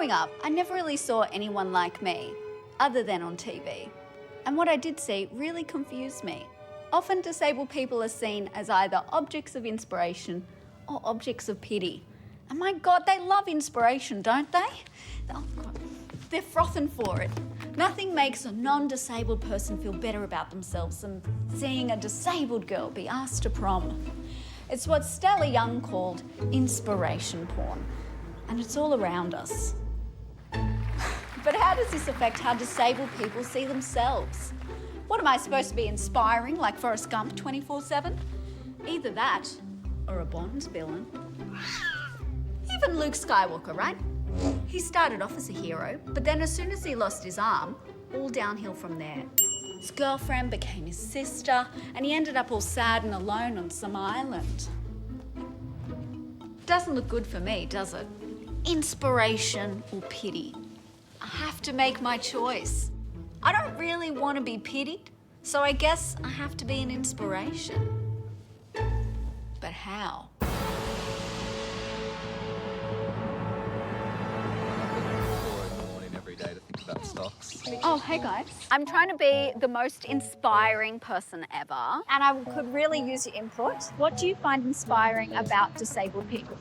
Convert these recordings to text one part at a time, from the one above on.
Growing up, I never really saw anyone like me, other than on TV. And what I did see really confused me. Often disabled people are seen as either objects of inspiration or objects of pity. And my God, they love inspiration, don't they? Oh God, they're frothing for it. Nothing makes a non-disabled person feel better about themselves than seeing a disabled girl be asked to prom. It's what Stella Young called inspiration porn, and it's all around us. But how does this affect how disabled people see themselves? What am I supposed to be inspiring, like Forrest Gump 24/7? Either that, or a Bond villain. Even Luke Skywalker, right? He started off as a hero, but then as soon as he lost his arm, all downhill from there. His girlfriend became his sister, and he ended up all sad and alone on some island. Doesn't look good for me, does it? Inspiration or pity? I have to make my choice. I don't really want to be pitied, so I guess I have to be an inspiration. But how? Oh, hey guys. I'm trying to be the most inspiring person ever, and I could really use your input. What do you find inspiring about disabled people?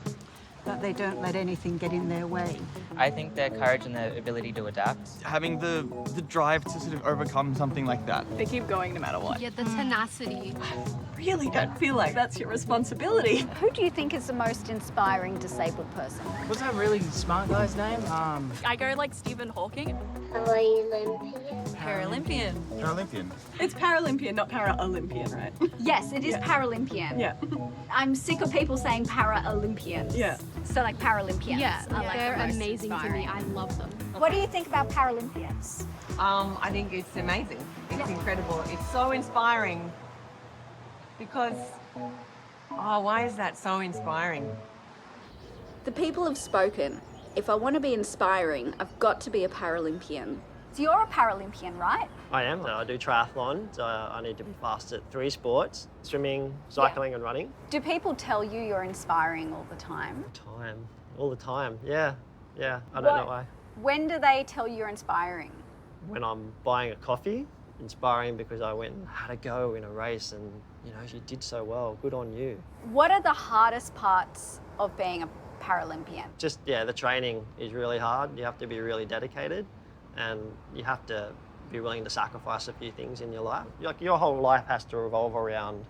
That they don't let anything get in their way. I think their courage and their ability to adapt. Having the drive to sort of overcome something like that. They keep going no matter what. Yeah, the tenacity. I really don't feel like that's your responsibility. Who do you think is the most inspiring disabled person? What's that really smart guy's name? I go like Stephen Hawking. Paralympian. Paralympian. It's Paralympian, not Para-Olympian, right? Yes, it is Yeah. Paralympian. Yeah. I'm sick of people saying Para-Olympians. Yeah. So like Paralympians. Yeah, are like they're the most amazing to me. inspiring. I love them. What do you think about Paralympians? I think it's amazing. It's incredible. It's so inspiring because, why is that so inspiring? The people have spoken. If I want to be inspiring, I've got to be a Paralympian. So you're a Paralympian, right? I am. I do triathlon, so I need to be fast at 3 sports: swimming, cycling and running. Do people tell you you're inspiring all the time? All the time. Yeah. I don't know why. When do they tell you you're inspiring? When I'm buying a coffee, inspiring because I went and had a go in a race and, you did so well. Good on you. What are the hardest parts of being a Paralympian? Just, the training is really hard. You have to be really dedicated and you have to be willing to sacrifice a few things in your life. Like your whole life has to revolve around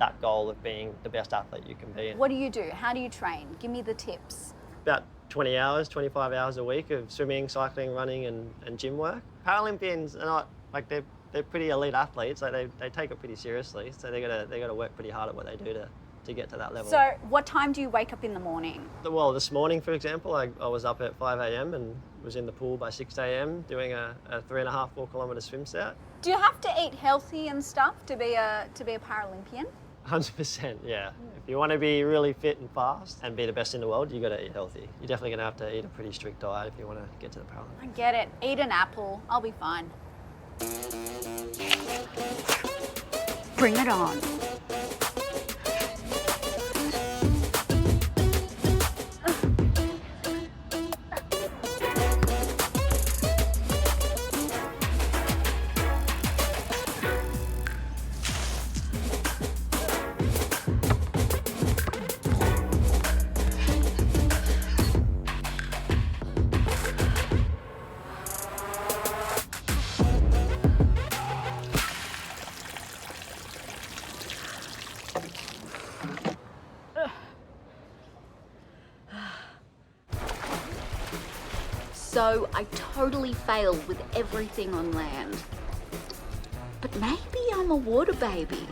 that goal of being the best athlete you can be. What do you do? How do you train? Give me the tips. About 20 hours, 25 hours a week of swimming, cycling, running and gym work. Paralympians are not, they're pretty elite athletes. Like they take it pretty seriously. So they gotta work pretty hard at what they do to get to that level. So what time do you wake up in the morning? Well, this morning, for example, I was up at 5 a.m. and was in the pool by 6 a.m. doing a 3.5, 4 kilometre swim set. Do you have to eat healthy and stuff to be a Paralympian? 100%, yeah. If you want to be really fit and fast and be the best in the world, you got to eat healthy. You're definitely going to have to eat a pretty strict diet if you want to get to the Paralympics. I get it. Eat an apple. I'll be fine. Bring it on. So I totally failed with everything on land. But maybe I'm a water baby.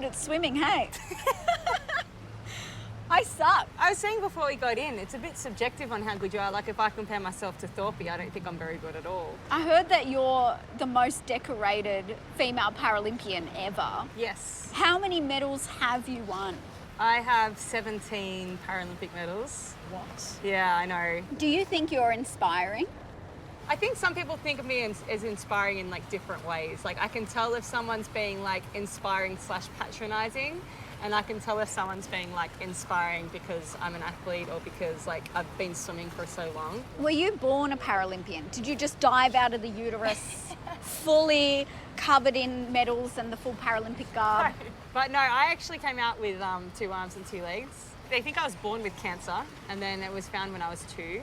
at swimming, hey? I suck. I was saying before we got in, it's a bit subjective on how good you are. Like if I compare myself to Sophie, I don't think I'm very good at all. I heard that you're the most decorated female Paralympian ever. Yes. How many medals have you won? I have 17 Paralympic medals. What? Yeah, I know. Do you think you're inspiring? I think some people think of me as inspiring in like different ways. Like I can tell if someone's being like inspiring / patronizing, and I can tell if someone's being like inspiring because I'm an athlete or because like I've been swimming for so long. Were you born a Paralympian? Did you just dive out of the uterus fully covered in medals and the full Paralympic garb? But no, I actually came out with 2 arms and 2 legs. They think I was born with cancer, and then it was found when I was 2.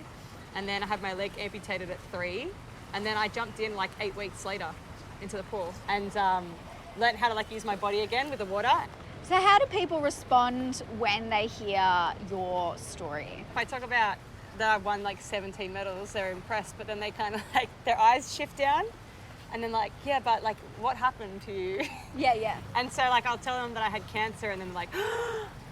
And then I had my leg amputated at 3. And then I jumped in like 8 weeks later into the pool and learned how to like use my body again with the water. So how do people respond when they hear your story? If I talk about that I won like 17 medals, they're impressed, but then they kind of like, their eyes shift down and then like, yeah, but like what happened to you? Yeah. And so like I'll tell them that I had cancer and then like,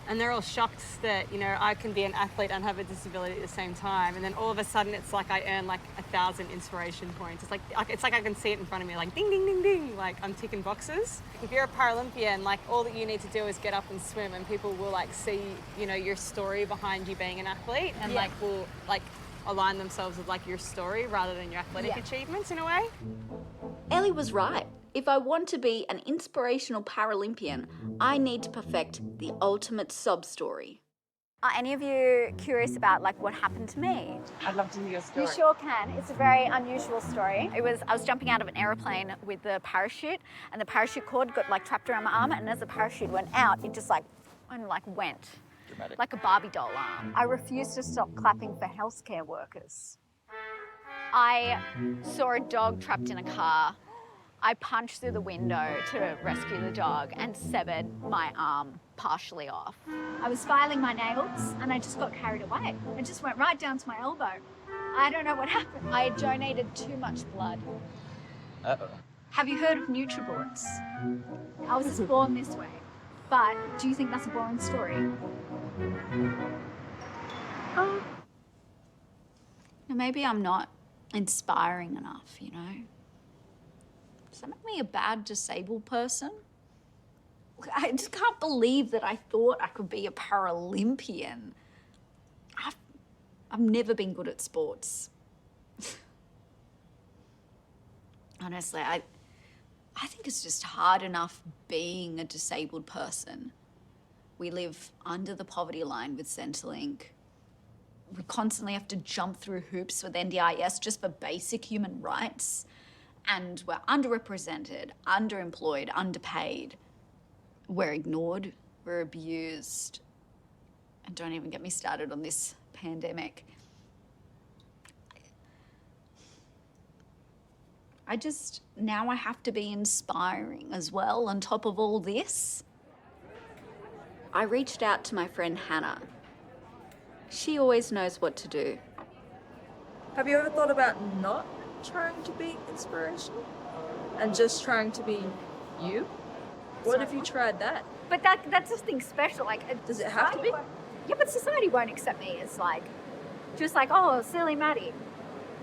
and they're all shocked that, you know, I can be an athlete and have a disability at the same time. And then all of a sudden it's like I earn like 1,000 inspiration points. It's like I can see it in front of me, like ding, ding, ding, ding, like I'm ticking boxes. If you're a Paralympian, like all that you need to do is get up and swim and people will like see, you know, your story behind you being an athlete and like will like align themselves with like your story rather than your athletic achievements in a way. Ellie was right. If I want to be an inspirational Paralympian, I need to perfect the ultimate sob story. Are any of you curious about like what happened to me? I'd love to hear your story. You sure can. It's a very unusual story. I was jumping out of an aeroplane with the parachute, and the parachute cord got like trapped around my arm, and as the parachute went out, it just like went. Dramatic. Like a Barbie doll arm. I refused to stop clapping for healthcare workers. I saw a dog trapped in a car. I punched through the window to rescue the dog and severed my arm partially off. I was filing my nails and I just got carried away. It just went right down to my elbow. I don't know what happened. I had donated too much blood. Uh-oh. Have you heard of Nutribullets? I was just born this way. But do you think that's a boring story? Maybe I'm not inspiring enough, you know? Does that make me a bad disabled person? I just can't believe that I thought I could be a Paralympian. I've never been good at sports. Honestly, I think it's just hard enough being a disabled person. We live under the poverty line with Centrelink. We constantly have to jump through hoops with NDIS just for basic human rights. And we're underrepresented, underemployed, underpaid. We're ignored, we're abused. And don't even get me started on this pandemic. Now I have to be inspiring as well on top of all this. I reached out to my friend Hannah. She always knows what to do. Have you ever thought about not trying to be inspirational and just trying to be you? What if you tried that? But that's something special. Like, Does it have to be? Yeah, but society won't accept me as like, just like, oh, silly Maddie.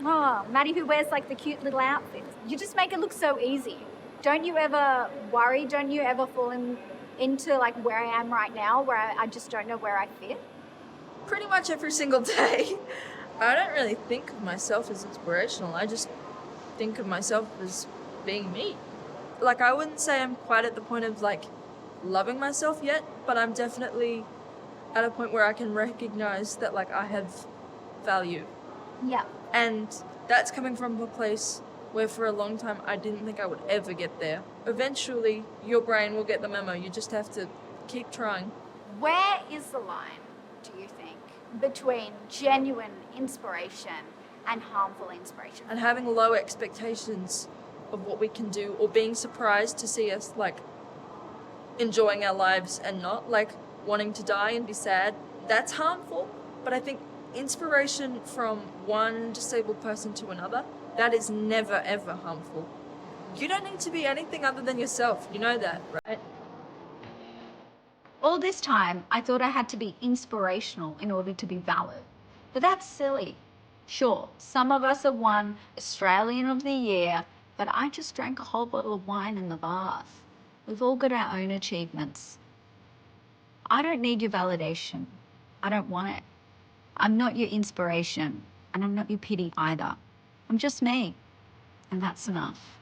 Oh, Maddie who wears like the cute little outfits. You just make it look so easy. Don't you ever worry? Don't you ever fall into like where I am right now, where I just don't know where I fit? Pretty much every single day. I don't really think of myself as inspirational. I just think of myself as being me. Like, I wouldn't say I'm quite at the point of like loving myself yet, but I'm definitely at a point where I can recognize that like I have value. Yeah. And that's coming from a place where for a long time I didn't think I would ever get there. Eventually, your brain will get the memo. You just have to keep trying. Where is the line, do you think, between genuine inspiration and harmful inspiration? And having low expectations of what we can do, or being surprised to see us like enjoying our lives and not like wanting to die and be sad, that's harmful. But I think inspiration from one disabled person to another, that is never ever harmful. You don't need to be anything other than yourself, you know that, right? all this time, I thought I had to be inspirational in order to be valid. But that's silly. Sure, some of us have won Australian of the Year, but I just drank a whole bottle of wine in the bath. We've all got our own achievements. I don't need your validation. I don't want it. I'm not your inspiration, and I'm not your pity either. I'm just me, and that's enough.